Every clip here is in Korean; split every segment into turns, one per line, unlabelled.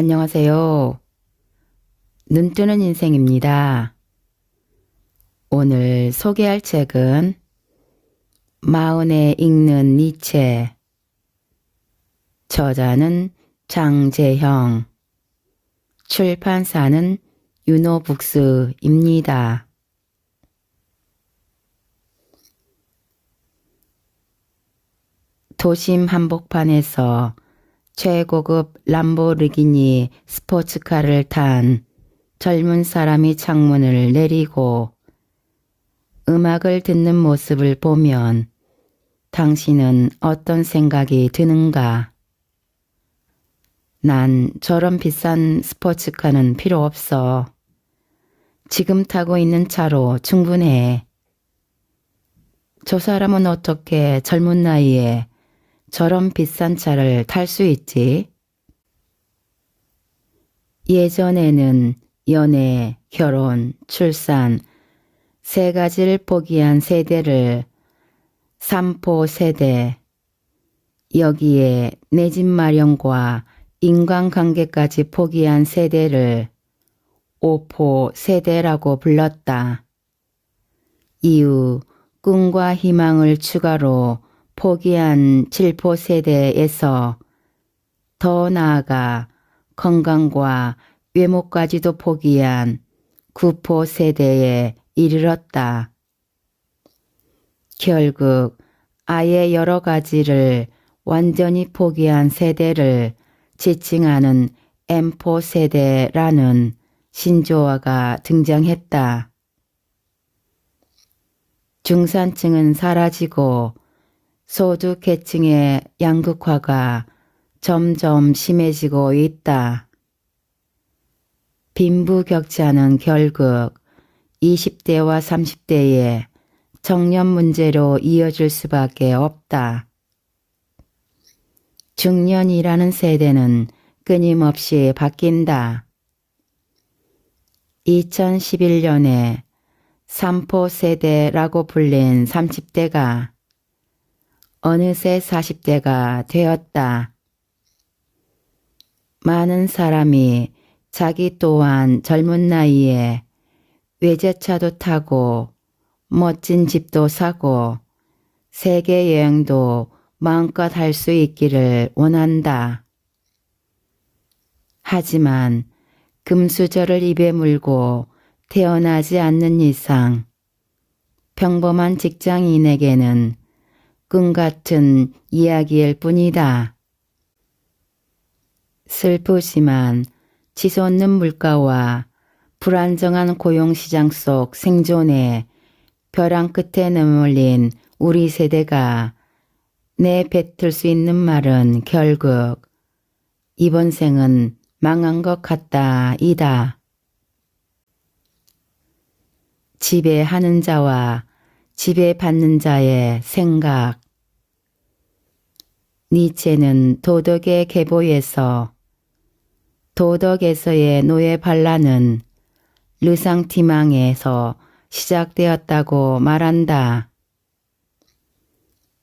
안녕하세요. 눈뜨는 인생입니다. 오늘 소개할 책은 마흔에 읽는 니체, 저자는 장재형, 출판사는 유노북스입니다. 도심 한복판에서 최고급 람보르기니 스포츠카를 탄 젊은 사람이 창문을 내리고 음악을 듣는 모습을 보면 당신은 어떤 생각이 드는가? 난 저런 비싼 스포츠카는 필요 없어. 지금 타고 있는 차로 충분해. 저 사람은 어떻게 젊은 나이에 저런 비싼 차를 탈 수 있지? 예전에는 연애, 결혼, 출산 세 가지를 포기한 세대를 삼포 세대, 여기에 내 집 마련과 인간관계까지 포기한 세대를 오포 세대라고 불렀다. 이후 꿈과 희망을 추가로 포기한 7포 세대에서 더 나아가 건강과 외모까지도 포기한 9포 세대에 이르렀다. 결국 아예 여러 가지를 완전히 포기한 세대를 지칭하는 M포 세대라는 신조어가 등장했다. 중산층은 사라지고 소득계층의 양극화가 점점 심해지고 있다. 빈부격차는 결국 20대와 30대의 청년 문제로 이어질 수밖에 없다. 중년이라는 세대는 끊임없이 바뀐다. 2011년에 3포 세대라고 불린 30대가 어느새 40대가 되었다. 많은 사람이 자기 또한 젊은 나이에 외제차도 타고 멋진 집도 사고 세계 여행도 마음껏 할 수 있기를 원한다. 하지만 금수저를 입에 물고 태어나지 않는 이상 평범한 직장인에게는 꿈같은 이야기일 뿐이다. 슬프지만 치솟는 물가와 불안정한 고용시장 속 생존에 벼랑 끝에 내몰린 우리 세대가 내뱉을 수 있는 말은 결국 이번 생은 망한 것 같다 이다. 지배하는 자와 지배받는 자의 생각. 니체는 도덕의 계보에서 도덕에서의 노예 반란은 르상티망에서 시작되었다고 말한다.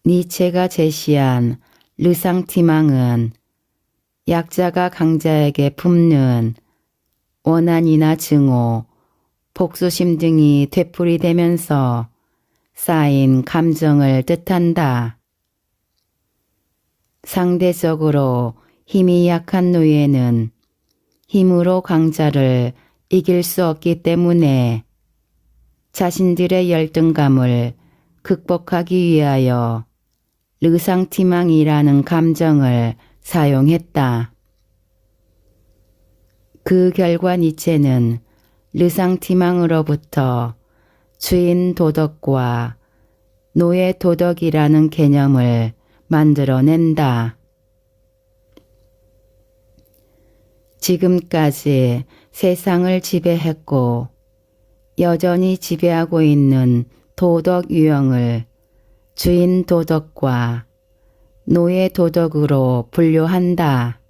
니체가 제시한 르상티망은 약자가 강자에게 품는 원한이나 증오, 복수심 등이 되풀이되면서 쌓인 감정을 뜻한다. 상대적으로 힘이 약한 노예는 힘으로 강자를 이길 수 없기 때문에 자신들의 열등감을 극복하기 위하여 르상티망이라는 감정을 사용했다. 그 결과 니체는 르상티망으로부터 주인 도덕과 노예 도덕이라는 개념을 만들어낸다. 지금까지 세상을 지배했고 여전히 지배하고 있는 도덕 유형을 주인 도덕과 노예 도덕으로 분류한다.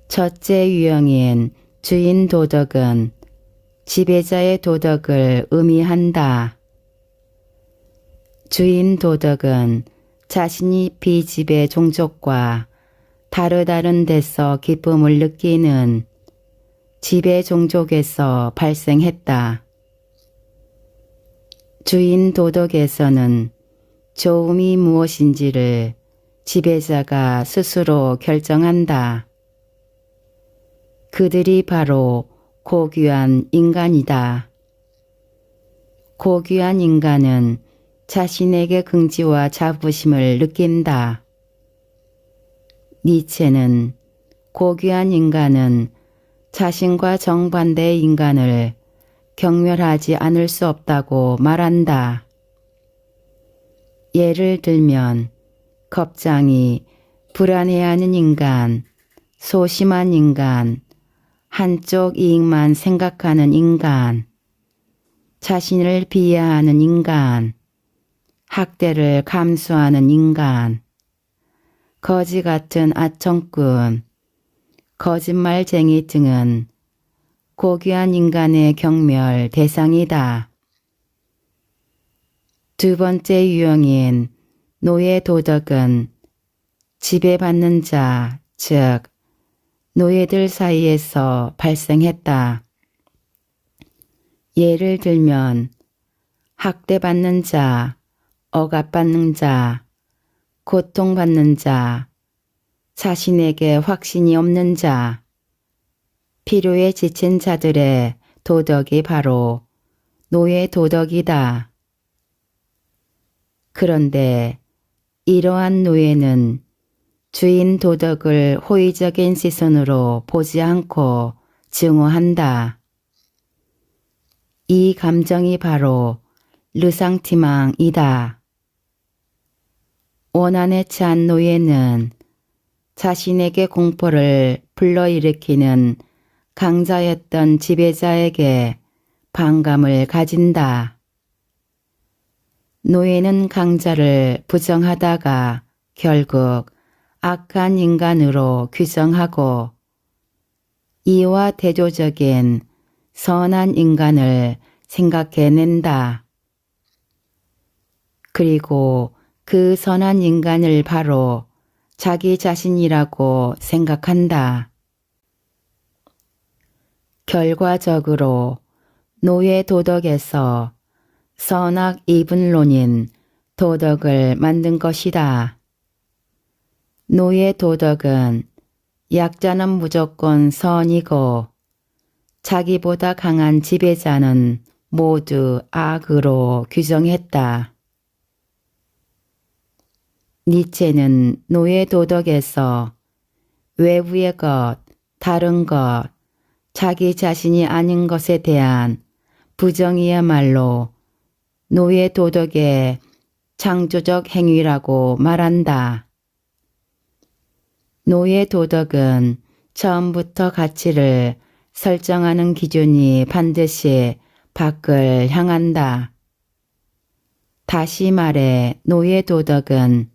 첫째 유형인 주인 도덕은 지배자의 도덕을 의미한다. 주인 도덕은 자신이 비지배 종족과 다른 데서 기쁨을 느끼는 지배 종족에서 발생했다. 주인 도덕에서는 좋음이 무엇인지를 지배자가 스스로 결정한다. 그들이 바로 고귀한 인간이다. 고귀한 인간은 자신에게 긍지와 자부심을 느낀다. 니체는 고귀한 인간은 자신과 정반대의 인간을 경멸하지 않을 수 없다고 말한다. 예를 들면 겁장이 불안해하는 인간, 소심한 인간, 한쪽 이익만 생각하는 인간, 자신을 비하하는 인간, 학대를 감수하는 인간, 거지 같은 아청꾼, 거짓말쟁이 등은 고귀한 인간의 경멸 대상이다. 두 번째 유형인 노예 도덕은 지배받는 자, 즉 노예들 사이에서 발생했다. 예를 들면 학대받는 자, 억압받는 자, 고통받는 자, 자신에게 확신이 없는 자, 필요에 지친 자들의 도덕이 바로 노예 도덕이다. 그런데 이러한 노예는 주인 도덕을 호의적인 시선으로 보지 않고 증오한다. 이 감정이 바로 르상티망이다. 원한에 찬 노예는 자신에게 공포를 불러일으키는 강자였던 지배자에게 반감을 가진다. 노예는 강자를 부정하다가 결국 악한 인간으로 규정하고 이와 대조적인 선한 인간을 생각해낸다. 그리고 그 선한 인간을 바로 자기 자신이라고 생각한다. 결과적으로 노예 도덕에서 선악 이분론인 도덕을 만든 것이다. 노예 도덕은 약자는 무조건 선이고 자기보다 강한 지배자는 모두 악으로 규정했다. 니체는 노예 도덕에서 외부의 것, 다른 것, 자기 자신이 아닌 것에 대한 부정이야말로 노예 도덕의 창조적 행위라고 말한다. 노예 도덕은 처음부터 가치를 설정하는 기준이 반드시 밖을 향한다. 다시 말해 노예 도덕은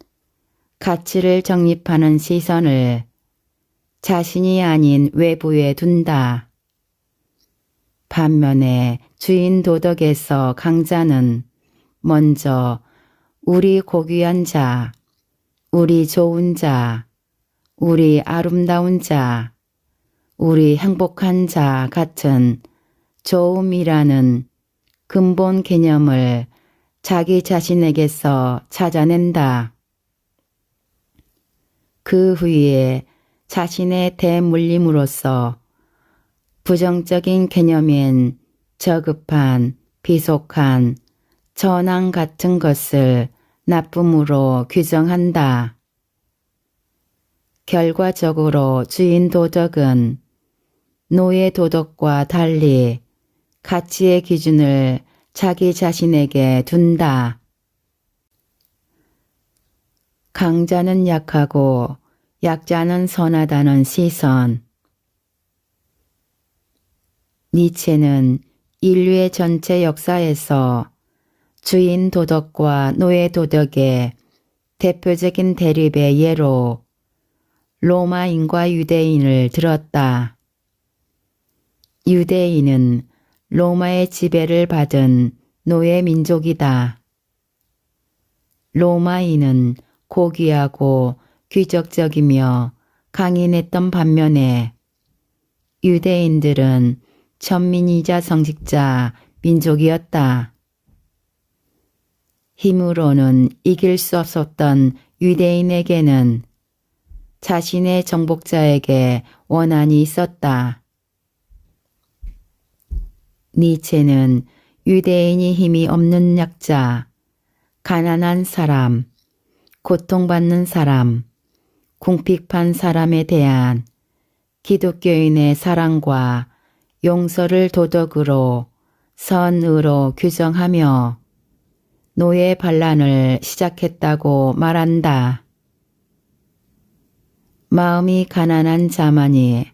가치를 정립하는 시선을 자신이 아닌 외부에 둔다. 반면에 주인 도덕에서 강자는 먼저 우리 고귀한 자, 우리 좋은 자, 우리 아름다운 자, 우리 행복한 자 같은 좋음이라는 근본 개념을 자기 자신에게서 찾아낸다. 그 후에 자신의 대물림으로서 부정적인 개념인 저급한, 비속한, 전황 같은 것을 나쁨으로 규정한다. 결과적으로 주인 도덕은 노예 도덕과 달리 가치의 기준을 자기 자신에게 둔다. 강자는 약하고 약자는 선하다는 시선. 니체는 인류의 전체 역사에서 주인 도덕과 노예 도덕의 대표적인 대립의 예로 로마인과 유대인을 들었다. 유대인은 로마의 지배를 받은 노예 민족이다. 로마인은 고귀하고 귀족적이며 강인했던 반면에 유대인들은 천민이자 성직자 민족이었다. 힘으로는 이길 수 없었던 유대인에게는 자신의 정복자에게 원한이 있었다. 니체는 유대인이 힘이 없는 약자, 가난한 사람, 고통받는 사람, 궁핍한 사람에 대한 기독교인의 사랑과 용서를 도덕으로 선의로 규정하며 노예 반란을 시작했다고 말한다. 마음이 가난한 자만이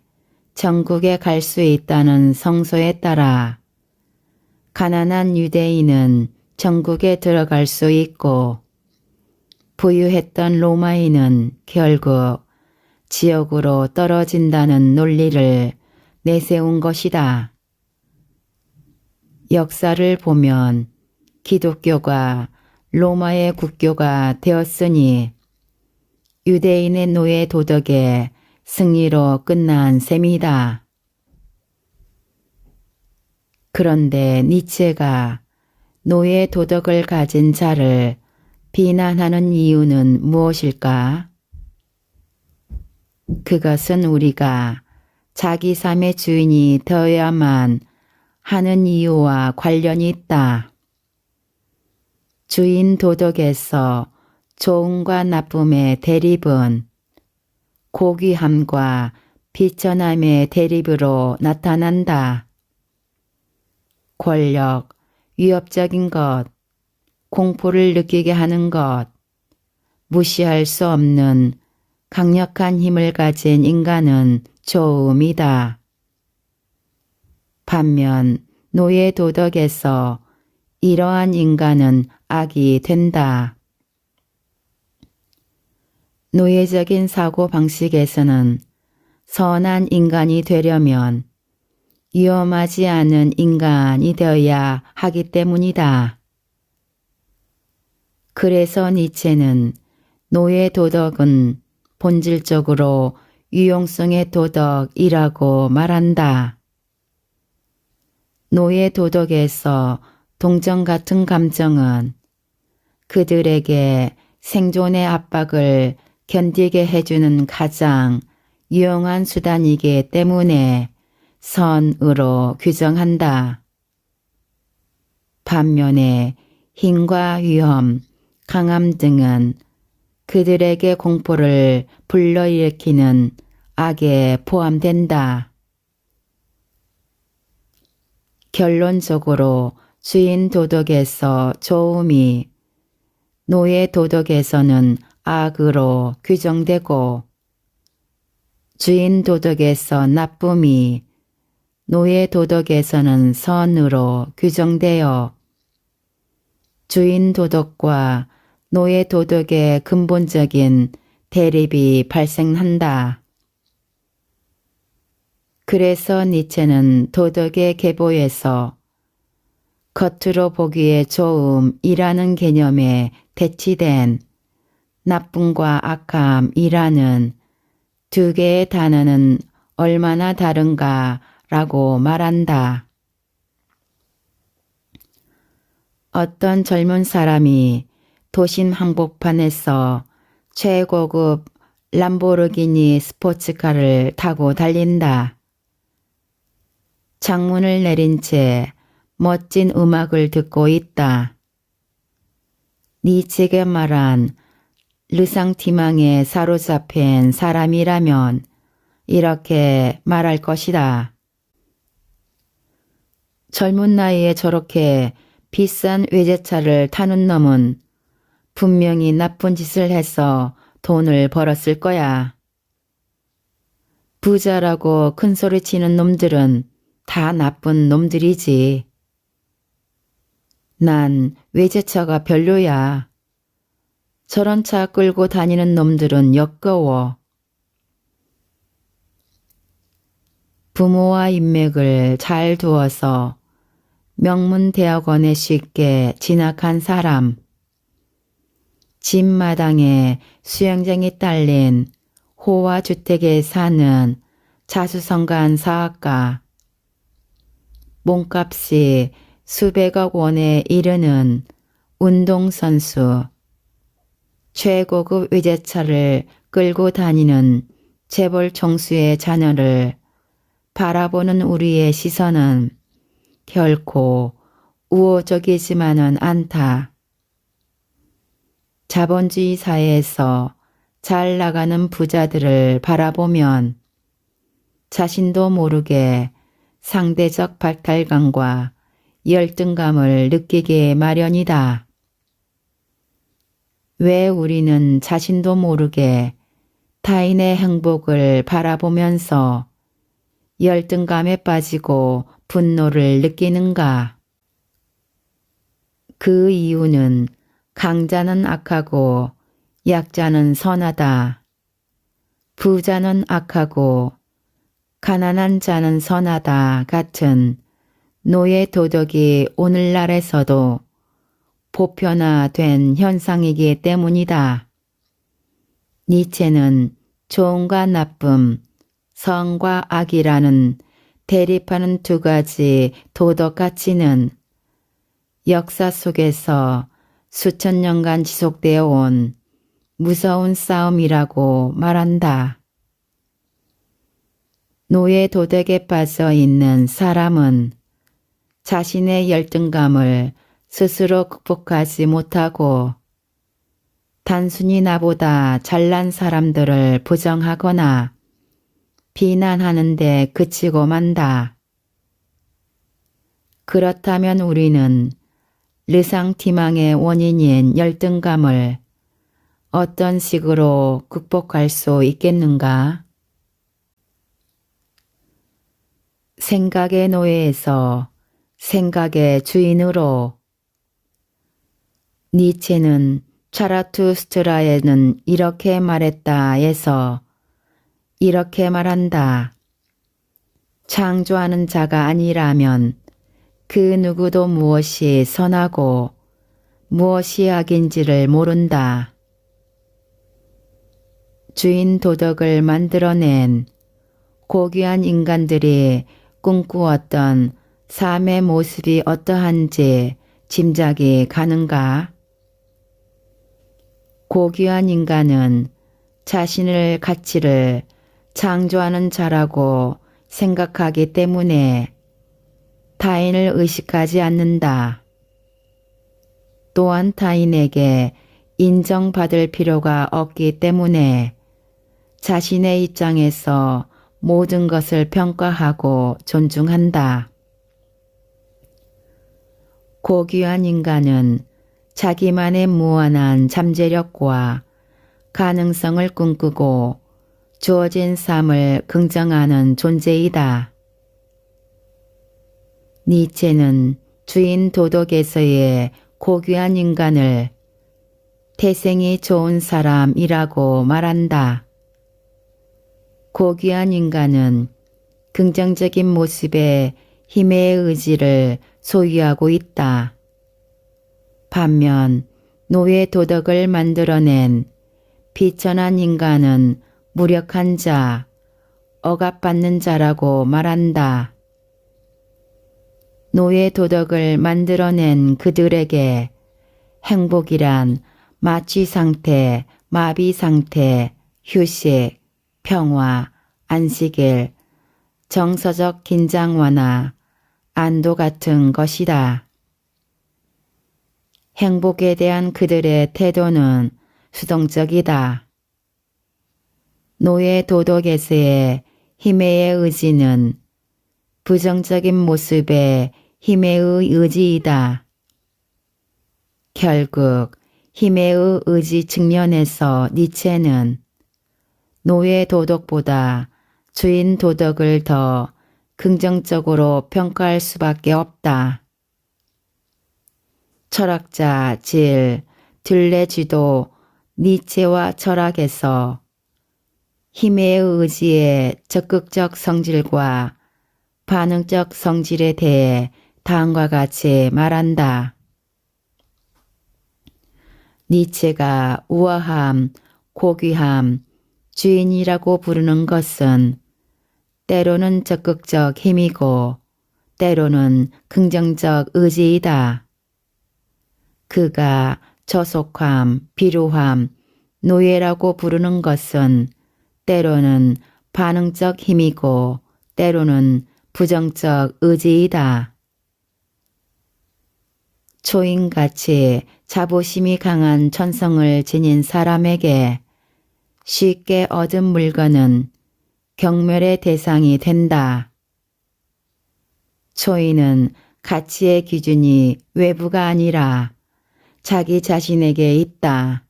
천국에 갈 수 있다는 성서에 따라 가난한 유대인은 천국에 들어갈 수 있고 부유했던 로마인은 결국 지옥으로 떨어진다는 논리를 내세운 것이다. 역사를 보면 기독교가 로마의 국교가 되었으니 유대인의 노예 도덕의 승리로 끝난 셈이다. 그런데 니체가 노예 도덕을 가진 자를 비난하는 이유는 무엇일까? 그것은 우리가 자기 삶의 주인이 되어야만 하는 이유와 관련이 있다. 주인 도덕에서 좋음과 나쁨의 대립은 고귀함과 비천함의 대립으로 나타난다. 권력, 위협적인 것, 공포를 느끼게 하는 것, 무시할 수 없는 강력한 힘을 가진 인간은 좋음이다. 반면 노예 도덕에서 이러한 인간은 악이 된다. 노예적인 사고 방식에서는 선한 인간이 되려면 위험하지 않은 인간이 되어야 하기 때문이다. 그래서 니체는 노예 도덕은 본질적으로 유용성의 도덕이라고 말한다. 노예 도덕에서 동정 같은 감정은 그들에게 생존의 압박을 견디게 해주는 가장 유용한 수단이기 때문에 선으로 규정한다. 반면에 힘과 위험, 강함 등은 그들에게 공포를 불러일으키는 악에 포함된다. 결론적으로 주인 도덕에서 좋음이 노예 도덕에서는 악으로 규정되고 주인 도덕에서 나쁨이 노예 도덕에서는 선으로 규정되어 주인 도덕과 노예 도덕의 근본적인 대립이 발생한다. 그래서 니체는 도덕의 계보에서 겉으로 보기에 좋음이라는 개념에 대치된 나쁨과 악함이라는 두 개의 단어는 얼마나 다른가라고 말한다. 어떤 젊은 사람이 도심 한복판에서 최고급 람보르기니 스포츠카를 타고 달린다. 창문을 내린 채 멋진 음악을 듣고 있다. 니체가 말한 르상티망에 사로잡힌 사람이라면 이렇게 말할 것이다. 젊은 나이에 저렇게 비싼 외제차를 타는 놈은 분명히 나쁜 짓을 해서 돈을 벌었을 거야. 부자라고 큰소리치는 놈들은 다 나쁜 놈들이지. 난 외제차가 별로야. 저런 차 끌고 다니는 놈들은 역겨워. 부모와 인맥을 잘 두어서 명문대학원에 쉽게 진학한 사람, 집 마당에 수영장이 딸린 호화주택에 사는 자수성가한 사학가, 몸값이 수백억 원에 이르는 운동선수, 최고급 외제차를 끌고 다니는 재벌 총수의 자녀를 바라보는 우리의 시선은 결코 우호적이지만은 않다. 자본주의 사회에서 잘 나가는 부자들을 바라보면 자신도 모르게 상대적 박탈감과 열등감을 느끼게 마련이다. 왜 우리는 자신도 모르게 타인의 행복을 바라보면서 열등감에 빠지고 분노를 느끼는가? 그 이유는 강자는 악하고 약자는 선하다. 부자는 악하고 가난한 자는 선하다 같은 노예 도덕이 오늘날에서도 보편화된 현상이기 때문이다. 니체는 좋음과 나쁨, 선과 악이라는 대립하는 두 가지 도덕 가치는 역사 속에서 수천 년간 지속되어 온 무서운 싸움이라고 말한다. 노예 도덕에 빠져 있는 사람은 자신의 열등감을 스스로 극복하지 못하고 단순히 나보다 잘난 사람들을 부정하거나 비난하는 데 그치고 만다. 그렇다면 우리는 르상티망의 원인인 열등감을 어떤 식으로 극복할 수 있겠는가? 생각의 노예에서 생각의 주인으로. 니체는 차라투스트라에는 이렇게 말했다에서 이렇게 말한다. 창조하는 자가 아니라면 그 누구도 무엇이 선하고 무엇이 악인지를 모른다. 주인 도덕을 만들어낸 고귀한 인간들이 꿈꾸었던 삶의 모습이 어떠한지 짐작이 가는가? 고귀한 인간은 자신을 가치를 창조하는 자라고 생각하기 때문에 타인을 의식하지 않는다. 또한 타인에게 인정받을 필요가 없기 때문에 자신의 입장에서 모든 것을 평가하고 존중한다. 고귀한 인간은 자기만의 무한한 잠재력과 가능성을 꿈꾸고 주어진 삶을 긍정하는 존재이다. 니체는 주인 도덕에서의 고귀한 인간을 태생이 좋은 사람이라고 말한다. 고귀한 인간은 긍정적인 모습의 힘의 의지를 소유하고 있다. 반면 노예 도덕을 만들어낸 비천한 인간은 무력한 자, 억압받는 자라고 말한다. 노예 도덕을 만들어낸 그들에게 행복이란 마취 상태, 마비 상태, 휴식, 평화, 안식일, 정서적 긴장 완화, 안도 같은 것이다. 행복에 대한 그들의 태도는 수동적이다. 노예 도덕에서의 힘의 의지는 부정적인 모습의 힘의 의지이다. 결국 힘의 의지 측면에서 니체는 노예 도덕보다 주인 도덕을 더 긍정적으로 평가할 수밖에 없다. 철학자 질 듈레쥐도 니체와 철학에서 힘의 의지의 적극적 성질과 반응적 성질에 대해 다음과 같이 말한다. 니체가 우아함, 고귀함, 주인이라고 부르는 것은 때로는 적극적 힘이고 때로는 긍정적 의지이다. 그가 저속함, 비루함, 노예라고 부르는 것은 때로는 반응적 힘이고 때로는 부정적 의지이다. 초인같이 자부심이 강한 천성을 지닌 사람에게 쉽게 얻은 물건은 경멸의 대상이 된다. 초인은 가치의 기준이 외부가 아니라 자기 자신에게 있다.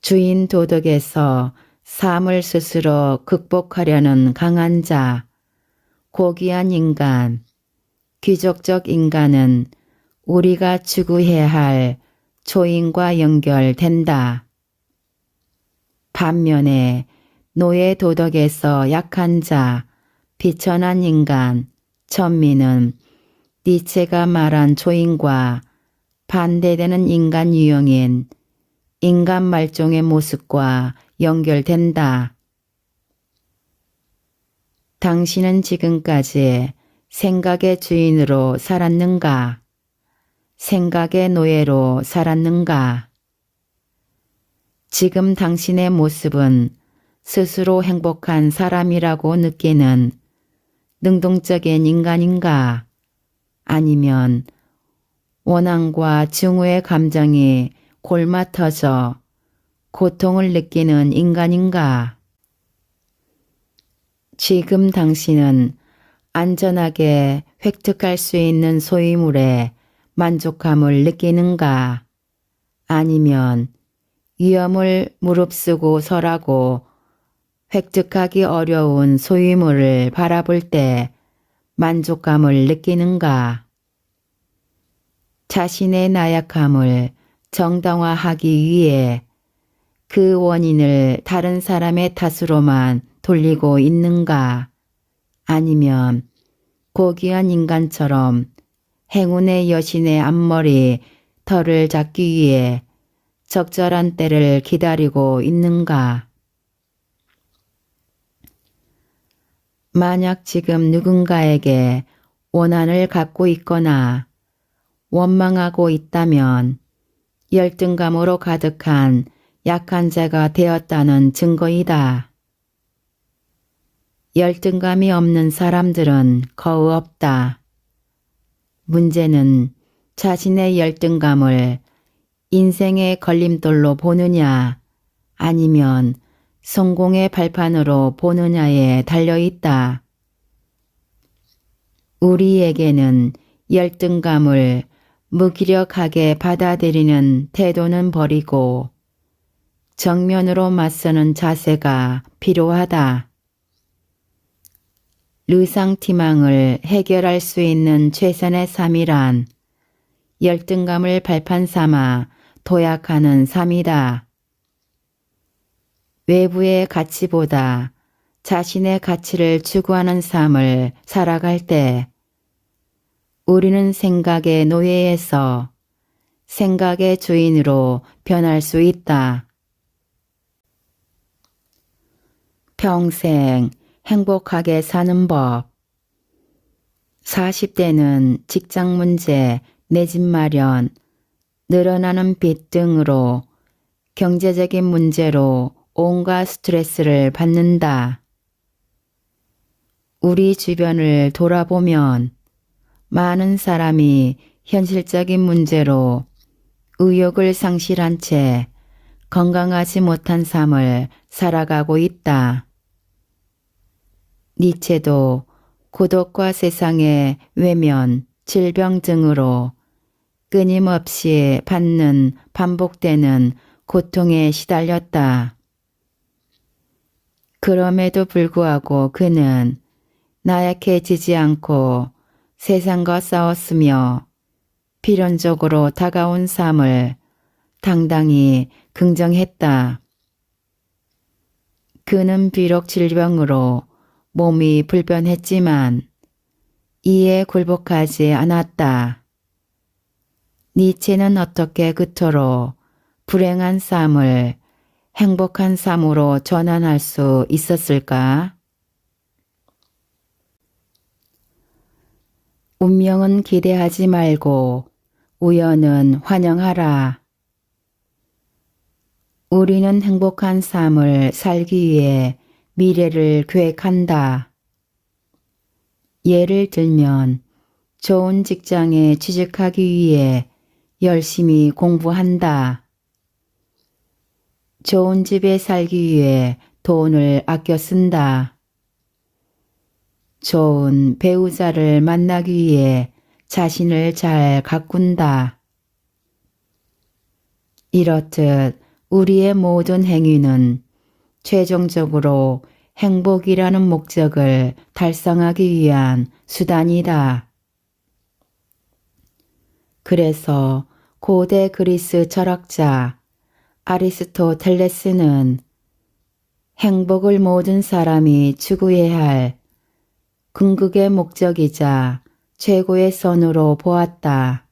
주인 도덕에서 삶을 스스로 극복하려는 강한 자, 고귀한 인간, 귀족적 인간은 우리가 추구해야 할 초인과 연결된다. 반면에 노예 도덕에서 약한 자, 비천한 인간, 천민은 니체가 말한 초인과 반대되는 인간 유형인 인간 말종의 모습과 연결된다. 당신은 지금까지 생각의 주인으로 살았는가? 생각의 노예로 살았는가? 지금 당신의 모습은 스스로 행복한 사람이라고 느끼는 능동적인 인간인가? 아니면 원한과 증오의 감정이 골마터져 고통을 느끼는 인간인가? 지금 당신은 안전하게 획득할 수 있는 소유물에 만족감을 느끼는가? 아니면 위험을 무릅쓰고 설하고 획득하기 어려운 소유물을 바라볼 때 만족감을 느끼는가? 자신의 나약함을 정당화하기 위해 그 원인을 다른 사람의 탓으로만 돌리고 있는가? 아니면 고귀한 인간처럼 행운의 여신의 앞머리 털을 잡기 위해 적절한 때를 기다리고 있는가? 만약 지금 누군가에게 원한을 갖고 있거나 원망하고 있다면 열등감으로 가득한 약한 자가 되었다는 증거이다. 열등감이 없는 사람들은 거의 없다. 문제는 자신의 열등감을 인생의 걸림돌로 보느냐 아니면 성공의 발판으로 보느냐에 달려있다. 우리에게는 열등감을 무기력하게 받아들이는 태도는 버리고 정면으로 맞서는 자세가 필요하다. 르상티망을 해결할 수 있는 최선의 삶이란 열등감을 발판 삼아 도약하는 삶이다. 외부의 가치보다 자신의 가치를 추구하는 삶을 살아갈 때 우리는 생각의 노예에서 생각의 주인으로 변할 수 있다. 평생 행복하게 사는 법. 40대는 직장 문제, 내 집 마련, 늘어나는 빚 등으로 경제적인 문제로 온갖 스트레스를 받는다. 우리 주변을 돌아보면 많은 사람이 현실적인 문제로 의욕을 상실한 채 건강하지 못한 삶을 살아가고 있다. 니체도 고독과 세상의 외면, 질병 등으로 끊임없이 받는 반복되는 고통에 시달렸다. 그럼에도 불구하고 그는 나약해지지 않고 세상과 싸웠으며 필연적으로 다가온 삶을 당당히 긍정했다. 그는 비록 질병으로 몸이 불편했지만 이에 굴복하지 않았다. 니체는 어떻게 그토록 불행한 삶을 행복한 삶으로 전환할 수 있었을까? 운명은 기대하지 말고 우연은 환영하라. 우리는 행복한 삶을 살기 위해 미래를 계획한다. 예를 들면 좋은 직장에 취직하기 위해 열심히 공부한다. 좋은 집에 살기 위해 돈을 아껴 쓴다. 좋은 배우자를 만나기 위해 자신을 잘 가꾼다. 이렇듯 우리의 모든 행위는 최종적으로 행복이라는 목적을 달성하기 위한 수단이다. 그래서 고대 그리스 철학자 아리스토텔레스는 행복을 모든 사람이 추구해야 할 궁극의 목적이자 최고의 선으로 보았다.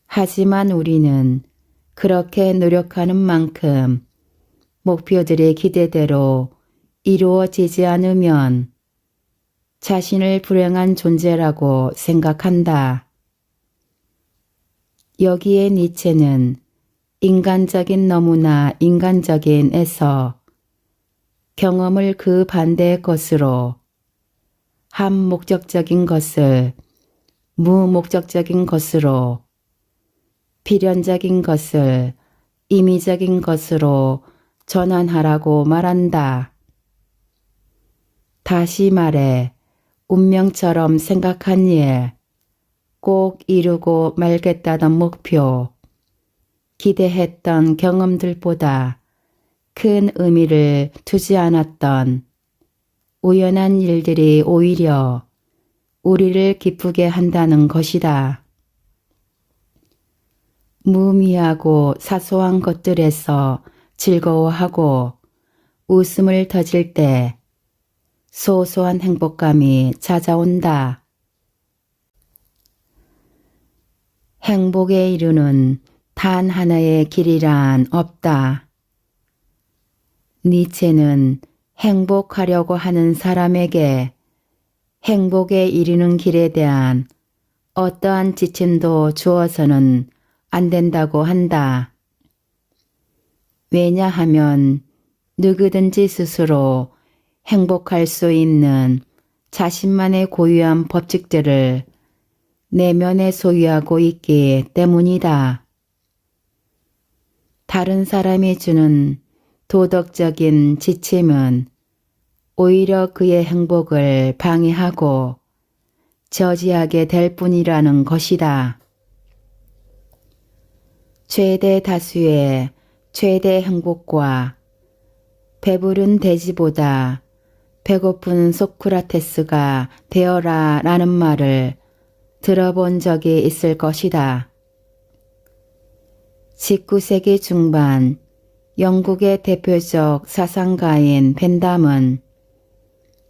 하지만 우리는 그렇게 노력하는 만큼 목표들이 기대대로 이루어지지 않으면 자신을 불행한 존재라고 생각한다. 여기에 니체는 인간적인 너무나 인간적인에서 경험을 그 반대의 것으로 함목적적인 것을 무목적적인 것으로 필연적인 것을 임의적인 것으로 전환하라고 말한다. 다시 말해 운명처럼 생각한 일, 꼭 이루고 말겠다던 목표, 기대했던 경험들보다 큰 의미를 두지 않았던 우연한 일들이 오히려 우리를 기쁘게 한다는 것이다. 무의미하고 사소한 것들에서 즐거워하고 웃음을 터질 때 소소한 행복감이 찾아온다. 행복에 이르는 단 하나의 길이란 없다. 니체는 행복하려고 하는 사람에게 행복에 이르는 길에 대한 어떠한 지침도 주어서는 안 된다고 한다. 왜냐하면 누구든지 스스로 행복할 수 있는 자신만의 고유한 법칙들을 내면에 소유하고 있기 때문이다. 다른 사람이 주는 도덕적인 지침은 오히려 그의 행복을 방해하고 저지하게 될 뿐이라는 것이다. 최대 다수의 최대 행복과 배부른 돼지보다 배고픈 소크라테스가 되어라 라는 말을 들어본 적이 있을 것이다. 19세기 중반 영국의 대표적 사상가인 벤담은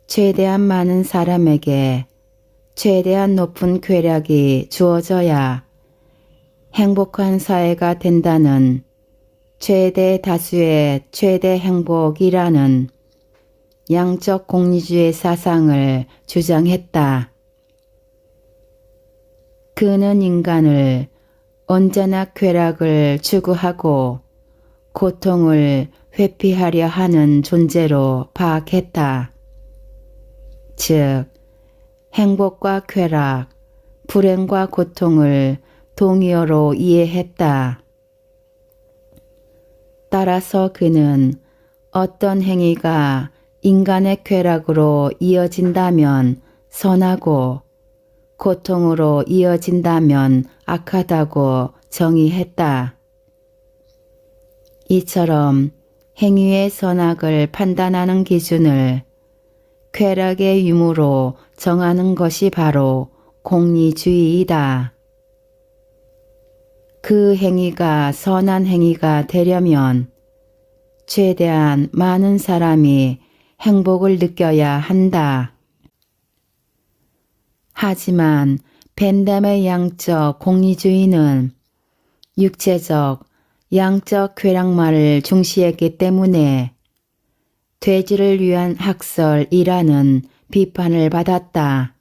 최대한 많은 사람에게 최대한 높은 쾌락이 주어져야 행복한 사회가 된다는 최대 다수의 최대 행복이라는 양적 공리주의 사상을 주장했다. 그는 인간을 언제나 쾌락을 추구하고 고통을 회피하려 하는 존재로 파악했다. 즉, 행복과 쾌락, 불행과 고통을 동의어로 이해했다. 따라서 그는 어떤 행위가 인간의 쾌락으로 이어진다면 선하고 고통으로 이어진다면 악하다고 정의했다. 이처럼 행위의 선악을 판단하는 기준을 쾌락의 유무로 정하는 것이 바로 공리주의이다. 그 행위가 선한 행위가 되려면 최대한 많은 사람이 행복을 느껴야 한다. 하지만 벤담의 양적 공리주의는 육체적, 양적 쾌락만을 중시했기 때문에 돼지를 위한 학설이라는 비판을 받았다.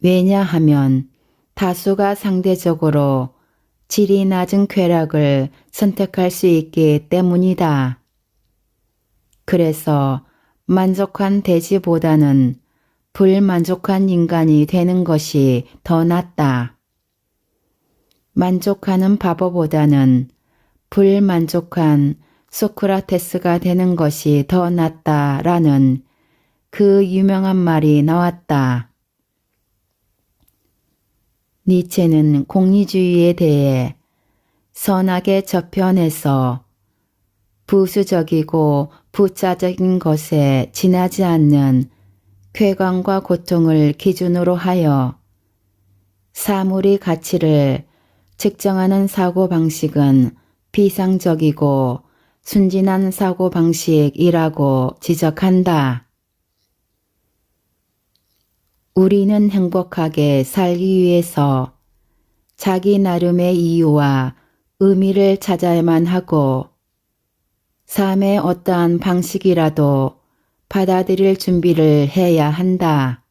왜냐하면 다수가 상대적으로 질이 낮은 쾌락을 선택할 수 있기 때문이다. 그래서 만족한 돼지보다는 불만족한 인간이 되는 것이 더 낫다. 만족하는 바보보다는 불만족한 소크라테스가 되는 것이 더 낫다라는 그 유명한 말이 나왔다. 니체는 공리주의에 대해 선악의 저편에서 부수적이고 부차적인 것에 지나지 않는 쾌감과 고통을 기준으로 하여 사물의 가치를 측정하는 사고방식은 비상적이고 순진한 사고방식이라고 지적한다. 우리는 행복하게 살기 위해서 자기 나름의 이유와 의미를 찾아야만 하고 삶의 어떠한 방식이라도 받아들일 준비를 해야 한다.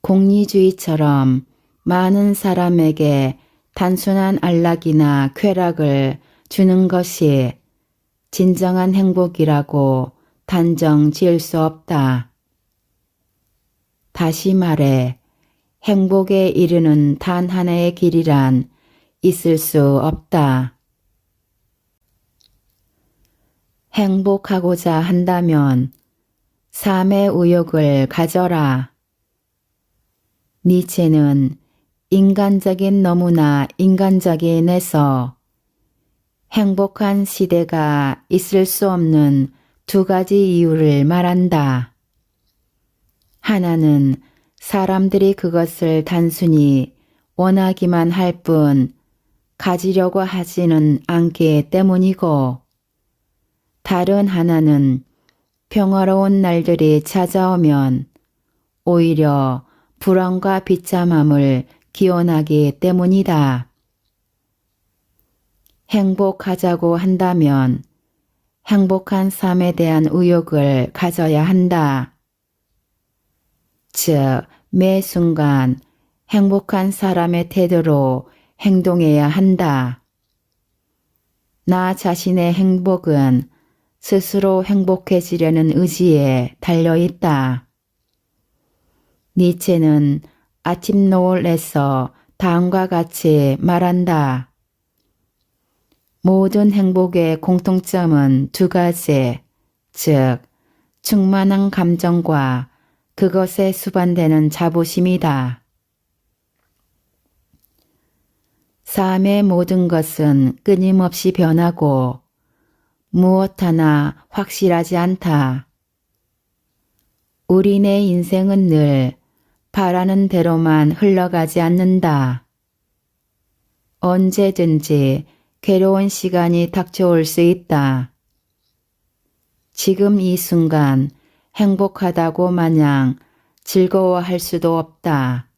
공리주의처럼 많은 사람에게 단순한 안락이나 쾌락을 주는 것이 진정한 행복이라고 단정 지을 수 없다. 다시 말해 행복에 이르는 단 하나의 길이란 있을 수 없다. 행복하고자 한다면 삶의 의욕을 가져라. 니체는 인간적인 너무나 인간적인에서 행복한 시대가 있을 수 없는 두 가지 이유를 말한다. 하나는 사람들이 그것을 단순히 원하기만 할 뿐 가지려고 하지는 않기 때문이고, 다른 하나는 평화로운 날들이 찾아오면 오히려 불안과 비참함을 기원하기 때문이다. 행복하자고 한다면 행복한 삶에 대한 의욕을 가져야 한다. 즉, 매 순간 행복한 사람의 태도로 행동해야 한다. 나 자신의 행복은 스스로 행복해지려는 의지에 달려있다. 니체는 아침 노을에서 다음과 같이 말한다. 모든 행복의 공통점은 두 가지, 즉 충만한 감정과 그것에 수반되는 자부심이다. 삶의 모든 것은 끊임없이 변하고 무엇 하나 확실하지 않다. 우리네 인생은 늘 바라는 대로만 흘러가지 않는다. 언제든지 괴로운 시간이 닥쳐올 수 있다. 지금 이 순간 행복하다고 마냥 즐거워할 수도 없다.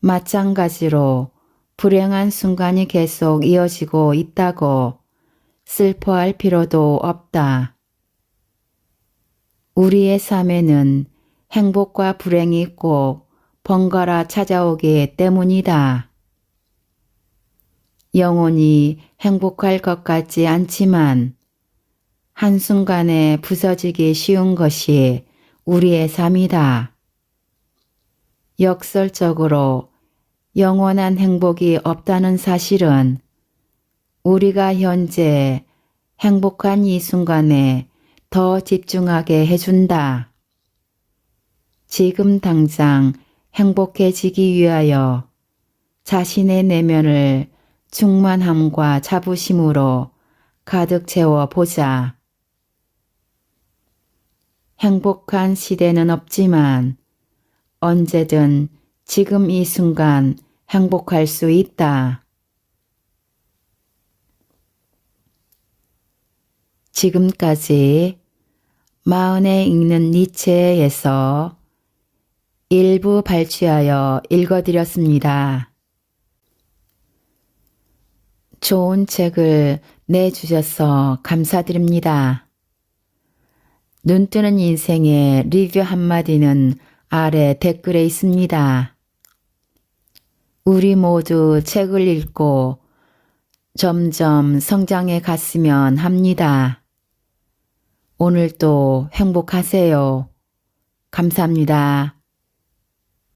마찬가지로 불행한 순간이 계속 이어지고 있다고 슬퍼할 필요도 없다. 우리의 삶에는 행복과 불행이 꼭 번갈아 찾아오기 때문이다. 영원히 행복할 것 같지 않지만 한순간에 부서지기 쉬운 것이 우리의 삶이다. 역설적으로 영원한 행복이 없다는 사실은 우리가 현재 행복한 이 순간에 더 집중하게 해준다. 지금 당장 행복해지기 위하여 자신의 내면을 충만함과 자부심으로 가득 채워보자. 행복한 시대는 없지만 언제든 지금 이 순간 행복할 수 있다. 지금까지 마흔에 읽는 니체에서 일부 발췌하여 읽어드렸습니다. 좋은 책을 내주셔서 감사드립니다. 눈뜨는 인생의 리뷰 한마디는 아래 댓글에 있습니다. 우리 모두 책을 읽고 점점 성장해 갔으면 합니다. 오늘도 행복하세요. 감사합니다.